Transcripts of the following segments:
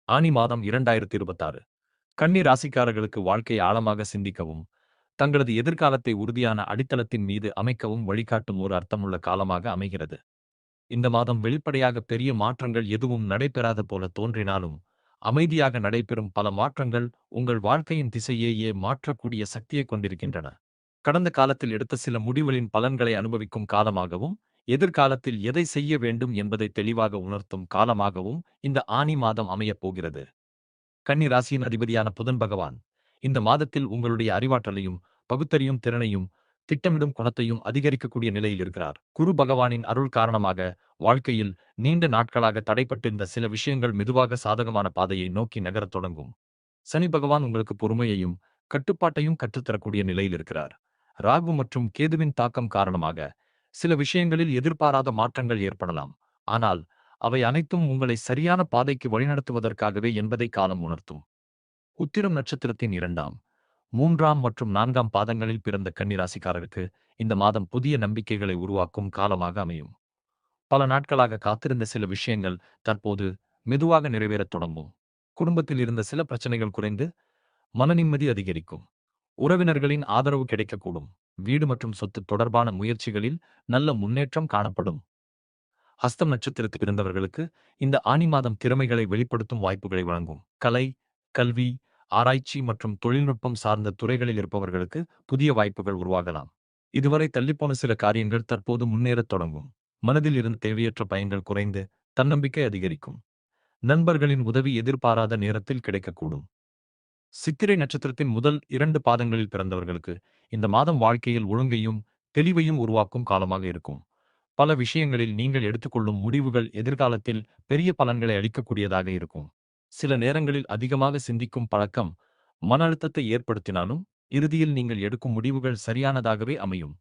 ஆனி மாதம் 2026 கன்னி ராசிக்காரர்களுக்கு வாழ்க்கை ஆழமாக சிந்திக்கவும், தங்களது எதிர்காலத்தை உறுதியான அடித்தளத்தின் மீது அமைக்கவும் வழிகாட்டும் ஒரு அர்த்தமுள்ள காலமாக அமைகிறது. இந்த மாதம் வெளிப்படையாக பெரிய மாற்றங்கள் எதுவும் நடைபெறாத போல தோன்றினாலும், அமைதியாக நடைபெறும் பல மாற்றங்கள் உங்கள் வாழ்க்கையின் திசையையே மாற்றக்கூடிய சக்தியைக் கொண்டிருக்கின்றன. கடந்த காலத்தில் எடுத்த சில முடிவுகளின் பலன்களை அனுபவிக்கும் காலமாகவும், எதிர்காலத்தில் எதை செய்ய வேண்டும் என்பதை தெளிவாக உணர்த்தும் காலமாகவும் இந்த ஆனி மாதம் அமையப் போகிறது. கன்னி ராசியின் அதிபதியான புதன் பகவான் இந்த மாதத்தில் உங்களுடைய அறிவாற்றலையும் பகுத்தறியும் திறனையும் திட்டமிடும் குணத்தையும் அதிகரிக்கக்கூடிய நிலையில் இருக்கிறார். குரு பகவானின் அருள் காரணமாக வாழ்க்கையில் நீண்ட நாட்களாக தடைப்பட்டிருந்த சில விஷயங்கள் மெதுவாக சாதகமான பாதையை நோக்கி நகரத் தொடங்கும். சனி பகவான் உங்களுக்கு பொறுமையையும் கட்டுப்பாட்டையும் கற்றுத்தரக்கூடிய நிலையில் இருக்கிறார். ராகு மற்றும் கேதுவின் தாக்கம் காரணமாக சில விஷயங்களில் எதிர்பாராத மாற்றங்கள் ஏற்படலாம். ஆனால் அவை அனைத்தும் உங்களை சரியான பாதைக்கு வழிநடத்துவதற்காகவே என்பதை காலம் உணர்த்தும். உத்திரம் நட்சத்திரத்தின் 2ஆம், 3ஆம் மற்றும் 4ஆம் பாதங்களில் பிறந்த கன்னிராசிக்காரருக்கு இந்த மாதம் புதிய நம்பிக்கைகளை உருவாக்கும் காலமாக அமையும். பல நாட்களாக காத்திருந்த சில விஷயங்கள் தற்போது மெதுவாக நிறைவேறத் தொடங்கும். குடும்பத்தில் இருந்த சில பிரச்சனைகள் குறைந்து மனநிம்மதி அதிகரிக்கும். உறவினர்களின் ஆதரவு கிடைக்கக்கூடும். வீடு மற்றும் சொத்து தொடர்பான முயற்சிகளில் நல்ல முன்னேற்றம் காணப்படும். ஹஸ்தம் நட்சத்திரத்தில் பிறந்தவர்களுக்கு இந்த ஆனி மாதம் திறமைகளை வெளிப்படுத்தும் வாய்ப்புகளை வழங்கும். கலை, கல்வி, ஆராய்ச்சி மற்றும் தொழில்நுட்பம் சார்ந்த துறைகளில் இருப்பவர்களுக்கு புதிய வாய்ப்புகள் உருவாகலாம். இதுவரை தள்ளிப்போன சில காரியங்கள் தற்போது முன்னேறத் தொடங்கும். மனதில் இருந்து தேவையற்ற பயங்கள் குறைந்து தன்னம்பிக்கை அதிகரிக்கும். நண்பர்களின் உதவி எதிர்பாராத நேரத்தில் கிடைக்கக்கூடும். சித்திரை நட்சத்திரத்தின் முதல் 2 பாதங்களில் பிறந்தவர்களுக்கு இந்த மாதம் வாழ்க்கையில் ஒழுங்கையும் தெளிவையும் உருவாக்கும் காலமாக இருக்கும். பல விஷயங்களில் நீங்கள் எடுத்துக்கொள்ளும் முடிவுகள் எதிர்காலத்தில் பெரிய பலன்களை அளிக்கக்கூடியதாக இருக்கும். சில நேரங்களில் அதிகமாக சிந்திக்கும் பழக்கம் மன அழுத்தத்தை ஏற்படுத்தினாலும், இறுதியில் நீங்கள் எடுக்கும் முடிவுகள் சரியானதாகவே அமையும்.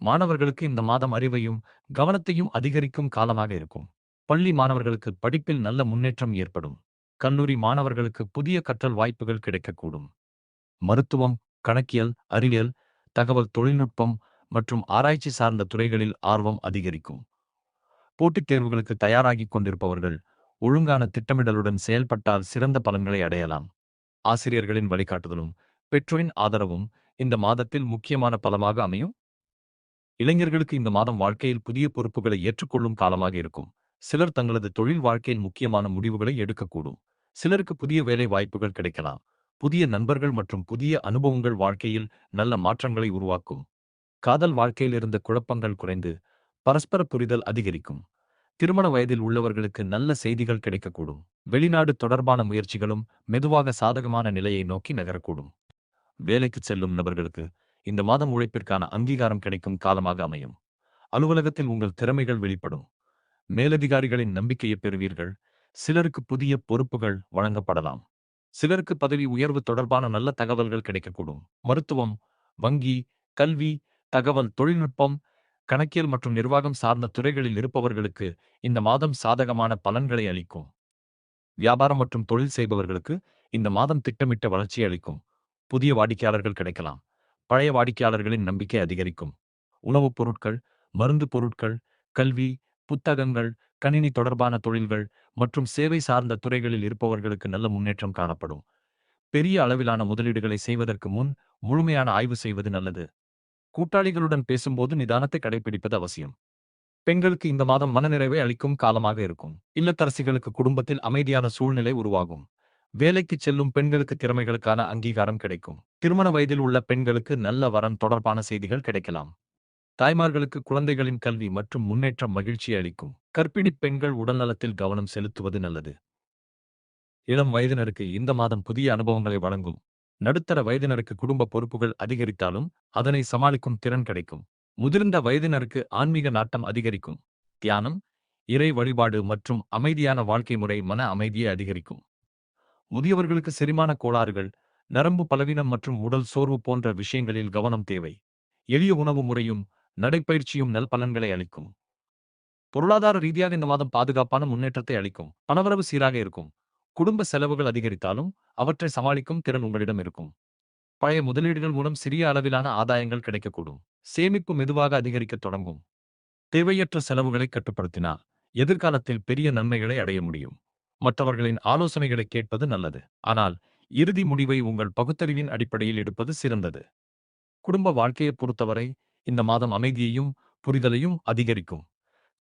மாணவர்களுக்கு இந்த மாதம் அறிவையும் கவனத்தையும் அதிகரிக்கும் காலமாக இருக்கும். பள்ளி மாணவர்களுக்கு படிப்பில் நல்ல முன்னேற்றம் ஏற்படும். கல்லூரி மாணவர்களுக்கு புதிய கற்றல் வாய்ப்புகள் கிடைக்கக்கூடும். மருத்துவம், கணக்கியல், அறிவியல், தகவல் தொழில்நுட்பம் மற்றும் ஆராய்ச்சி சார்ந்த துறைகளில் ஆர்வம் அதிகரிக்கும். போட்டித் தேர்வுகளுக்கு தயாராகிக் கொண்டிருப்பவர்கள் ஒழுங்கான திட்டமிடலுடன் செயல்பட்டால் சிறந்த பலன்களை அடையலாம். ஆசிரியர்களின் வழிகாட்டுதலும் பெற்றோரின் ஆதரவும் இந்த மாதத்தில் முக்கியமான பலமாக அமையும். இளைஞர்களுக்கு இந்த மாதம் வாழ்க்கையில் புதிய பொறுப்புகளை ஏற்றுக்கொள்ளும் காலமாக இருக்கும். சிலர் தங்களது தொழில் வாழ்க்கையில் முக்கியமான முடிவுகளை எடுக்கக்கூடும். சிலருக்கு புதிய வேலை வாய்ப்புகள் கிடைக்கலாம். புதிய நண்பர்கள் மற்றும் புதிய அனுபவங்கள் வாழ்க்கையில் நல்ல மாற்றங்களை உருவாக்கும். காதல் வாழ்க்கையில் இருந்த குழப்பங்கள் குறைந்து பரஸ்பர புரிதல் அதிகரிக்கும். திருமண வயதில் உள்ளவர்களுக்கு நல்ல செய்திகள் கிடைக்கக்கூடும். வெளிநாடு தொடர்பான முயற்சிகளும் மெதுவாக சாதகமான நிலையை நோக்கி நகரக்கூடும். வேலைக்கு செல்லும் நபர்களுக்கு இந்த மாதம் உழைப்பிற்கான அங்கீகாரம் கிடைக்கும் காலமாக அமையும். அலுவலகத்தில் உங்கள் திறமைகள் வெளிப்படும். மேலதிகாரிகளின் நம்பிக்கையை பெறுவீர்கள். சிலருக்கு புதிய பொறுப்புகள் வழங்கப்படலாம். சிலருக்கு பதவி உயர்வு தொடர்பான நல்ல தகவல்கள் கிடைக்கக்கூடும். மருத்துவம், வங்கி, கல்வி, தகவல் தொழில்நுட்பம், கணக்கியல் மற்றும் நிர்வாகம் சார்ந்த துறைகளில் இருப்பவர்களுக்கு இந்த மாதம் சாதகமான பலன்களை அளிக்கும். வியாபாரம் மற்றும் தொழில் செய்பவர்களுக்கு இந்த மாதம் திட்டமிட்ட வளர்ச்சி அளிக்கும். புதிய வாடிக்கையாளர்கள் கிடைக்கலாம். பழைய வாடிக்கையாளர்களின் நம்பிக்கை அதிகரிக்கும். உணவுப் பொருட்கள், மருந்து பொருட்கள், கல்வி, புத்தகங்கள், கணினி தொடர்பான தொழில்கள் மற்றும் சேவை சார்ந்த துறைகளில் இருப்பவர்களுக்கு நல்ல முன்னேற்றம் காணப்படும். பெரிய அளவிலான முதலீடுகளை செய்வதற்கு முன் முழுமையான ஆய்வு செய்வது நல்லது. கூட்டாளிகளுடன் பேசும்போது நிதானத்தை கடைபிடிப்பது அவசியம். பெண்களுக்கு இந்த மாதம் மனநிறைவை அளிக்கும் காலமாக இருக்கும். இல்லத்தரசிகளுக்கு குடும்பத்தில் அமைதியான சூழ்நிலை உருவாகும். வேலைக்கு செல்லும் பெண்களுக்கு திறமைகளுக்கான அங்கீகாரம் கிடைக்கும். திருமண வயதில் உள்ள பெண்களுக்கு நல்ல வரன் தொடர்பான செய்திகள் கிடைக்கலாம். தாய்மார்களுக்கு குழந்தைகளின் கல்வி மற்றும் முன்னேற்றம் மகிழ்ச்சி அளிக்கும். கர்ப்பிணிப் பெண்கள் உடல்நலத்தில் கவனம் செலுத்துவது நல்லது. இளம் வயதினருக்கு இந்த மாதம் புதிய அனுபவங்களை வழங்கும். நடுத்தர வயதினருக்கு குடும்ப பொறுப்புகள் அதிகரித்தாலும் அதனை சமாளிக்கும் திறன் கிடைக்கும். முதிர்ந்த வயதினருக்கு ஆன்மீக நாட்டம் அதிகரிக்கும். தியானம், இறை வழிபாடு மற்றும் அமைதியான வாழ்க்கை முறை மன அமைதியை அதிகரிக்கும். முதியவர்களுக்கு செரிமான கோளாறுகள், நரம்பு பலவீனம் மற்றும் உடல் சோர்வு போன்ற விஷயங்களில் கவனம் தேவை. எளிய உணவு முறையும் நடைப்பயிற்சியும் நல்பலன்களை அளிக்கும். பொருளாதார ரீதியாக இந்த மாதம் பாதுகாப்பான முன்னேற்றத்தை அளிக்கும். பணவரவு சீராக இருக்கும். குடும்ப செலவுகள் அதிகரித்தாலும் அவற்றை சமாளிக்கும் திறன் உங்களிடம் இருக்கும். பழைய முதலீடுகள் மூலம் சிறிய அளவிலான ஆதாயங்கள் கிடைக்கக்கூடும். சேமிப்பு மெதுவாக அதிகரிக்கத் தொடங்கும். தேவையற்ற செலவுகளை கட்டுப்படுத்தினால் எதிர்காலத்தில் பெரிய நன்மைகளை அடைய முடியும். மற்றவர்களின் ஆலோசனைகளை கேட்பது நல்லது. ஆனால் இறுதி முடிவை உங்கள் பகுத்தறிவின் அடிப்படையில் எடுப்பது சிறந்தது. குடும்ப வாழ்க்கையைப் பொறுத்தவரை இந்த மாதம் அமைதியையும் புரிதலையும் அதிகரிக்கும்.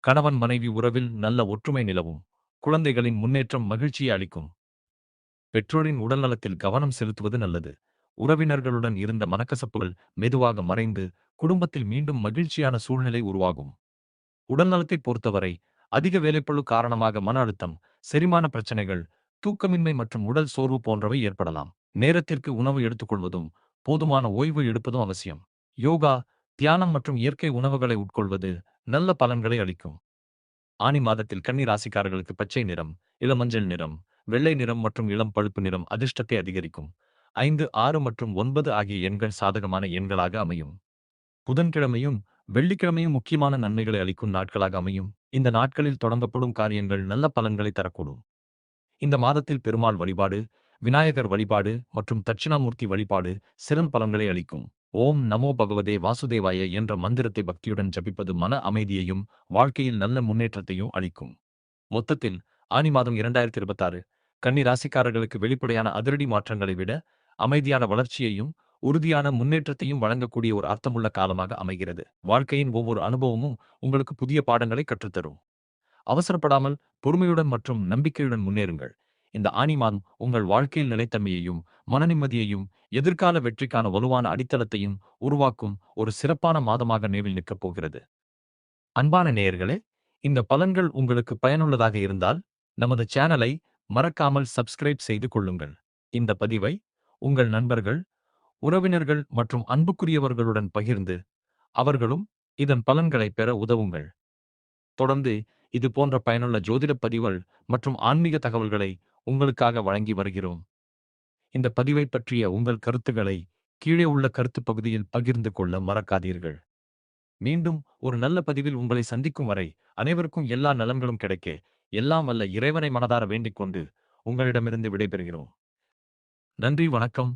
கணவன் மனைவி உறவில் நல்ல ஒற்றுமை நிலவும். குழந்தைகளின் முன்னேற்றம் மகிழ்ச்சியை அளிக்கும். பெற்றோரின் உடல்நலத்தில் கவனம் செலுத்துவது நல்லது. உறவினர்களுடன் இருந்த மனக்கசப்புகள் மெதுவாக மறைந்து குடும்பத்தில் மீண்டும் மகிழ்ச்சியான சூழ்நிலை உருவாகும். உடல்நலத்தை பொறுத்தவரை அதிக வேலைப்பளு காரணமாக மன அழுத்தம், செரிமான பிரச்சனைகள், தூக்கமின்மை மற்றும் உடல் சோர்வு போன்றவை ஏற்படலாம். நேரத்திற்கு உணவு எடுத்துக்கொள்வதும் போதுமான ஓய்வு எடுப்பதும் அவசியம். யோகா, தியானம் மற்றும் இயற்கை உணவுகளை உட்கொள்வது நல்ல பலன்களை அளிக்கும். ஆனி மாதத்தில் கன்னி ராசிக்காரர்களுக்கு பச்சை நிறம், இளமஞ்சள் நிறம், வெள்ளை நிறம் மற்றும் இளம் பழுப்பு நிறம் அதிர்ஷ்டத்தை அதிகரிக்கும். 5, 6 மற்றும் 9 ஆகிய எண்கள் சாதகமான எண்களாக அமையும். புதன்கிழமையும் வெள்ளிக்கிழமையும் முக்கியமான நன்மைகளை அளிக்கும் நாட்களாக அமையும். இந்த நாட்களில் தொடங்கப்படும் காரியங்கள் நல்ல பலன்களை தரக்கூடும். இந்த மாதத்தில் பெருமாள் வழிபாடு, விநாயகர் வழிபாடு மற்றும் தட்சிணாமூர்த்தி வழிபாடு சிறந்த பலன்களை அளிக்கும். ஓம் நமோ பகவதே வாசுதேவாய என்ற மந்திரத்தை பக்தியுடன் ஜபிப்பது மன அமைதியையும் வாழ்க்கையில் நல்ல முன்னேற்றத்தையும் அளிக்கும். மொத்தத்தில் ஆனி மாதம் 2026 கன்னி ராசிக்காரர்களுக்கு வெளிப்படையான அதிரடி மாற்றங்களை விட அமைதியான வளர்ச்சியையும் உறுதியான முன்னேற்றத்தையும் வழங்கக்கூடிய ஒரு அர்த்தமுள்ள காலமாக அமைகிறது. வாழ்க்கையின் ஒவ்வொரு அனுபவமும் உங்களுக்கு புதிய பாடங்களை கற்றுத்தரும். அவசரப்படாமல் பொறுமையுடன் மற்றும் நம்பிக்கையுடன் முன்னேறுங்கள். இந்த ஆனி மாதம் உங்கள் வாழ்க்கையில் நிலைத்தன்மையையும் மனநிம்மதியையும் எதிர்கால வெற்றிக்கான வலுவான அடித்தளத்தையும் உருவாக்கும் ஒரு சிறப்பான மாதமாக நினைவில் நிற்கப் போகிறது. அன்பான நேயர்களே, இந்த பலன்கள் உங்களுக்கு பயனுள்ளதாக இருந்தால் நமது சேனலை மறக்காமல் சப்ஸ்கிரைப் செய்து கொள்ளுங்கள். இந்த பதிவை உங்கள் நண்பர்கள், உறவினர்கள் மற்றும் அன்புக்குரியவர்களுடன் பகிர்ந்து அவர்களும் இதன் பலன்களை பெற உதவுங்கள். தொடர்ந்து இது போன்ற பயனுள்ள ஜோதிட பதிவுகள் மற்றும் ஆன்மீக தகவல்களை உங்களுக்காக வழங்கி வருகிறோம். இந்த பதிவை பற்றிய உங்கள் கருத்துக்களை கீழே உள்ள கருத்து பகுதியில் பகிர்ந்து கொள்ள மறக்காதீர்கள். மீண்டும் ஒரு நல்ல பதிவில் உங்களை சந்திக்கும் வரை அனைவருக்கும் எல்லா நலன்களும் கிடைக்க எல்லாம் வல்ல இறைவனை மனதார வேண்டிக் கொண்டு உங்களிடமிருந்து விடைபெறுகிறோம். நன்றி, வணக்கம்.